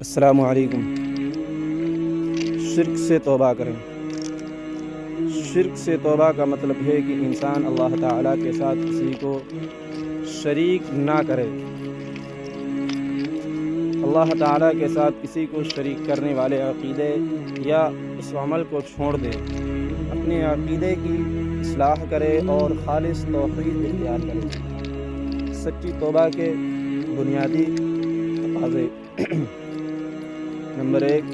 السلام علیکم۔ شرک سے توبہ کریں۔ شرک سے توبہ کا مطلب ہے کہ انسان اللہ تعالیٰ کے ساتھ کسی کو شریک نہ کرے۔ اللہ تعالیٰ کے ساتھ کسی کو شریک کرنے والے عقیدے یا اس عمل کو چھوڑ دے، اپنے عقیدے کی اصلاح کرے اور خالص توحید اختیار کرے۔ سچی توبہ کے بنیادی تقاضے: نمبر 1،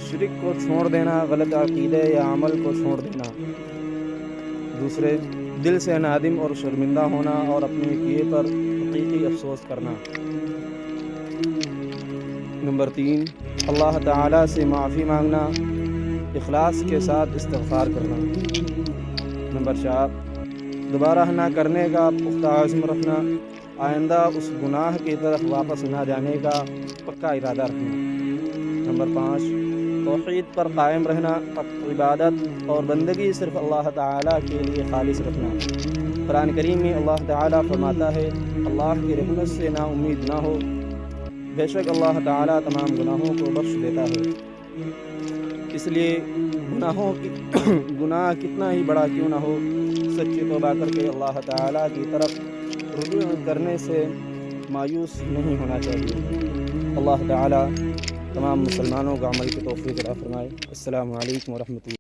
شرک کو چھوڑ دینا، غلط عقیدے یا عمل کو چھوڑ دینا۔ دوسرے، دل سے نادم اور شرمندہ ہونا اور اپنے کیے پر حقیقی افسوس کرنا۔ نمبر 3، اللہ تعالیٰ سے معافی مانگنا، اخلاص کے ساتھ استغفار کرنا۔ نمبر 4، دوبارہ نہ کرنے کا پختہ عزم رکھنا، آئندہ اس گناہ کی طرف واپس نہ جانے کا پکا ارادہ رکھنا۔ نمبر 5، توحید پر قائم رہنا، عبادت اور بندگی صرف اللہ تعالیٰ کے لیے خالص رکھنا۔ قرآن کریم میں اللہ تعالیٰ فرماتا ہے، اللہ کی رحمت سے نا امید نہ ہو، بے شک اللہ تعالیٰ تمام گناہوں کو بخش دیتا ہے۔ اس لیے گناہ کتنا ہی بڑا کیوں نہ ہو، سچی توبہ کر کے اللہ تعالیٰ کی طرف رجوع کرنے سے مایوس نہیں ہونا چاہیے۔ اللہ تعالیٰ تمام مسلمانوں کو عمل کی توفیق عطا فرمائے۔ السلام علیکم ورحمۃ اللہ۔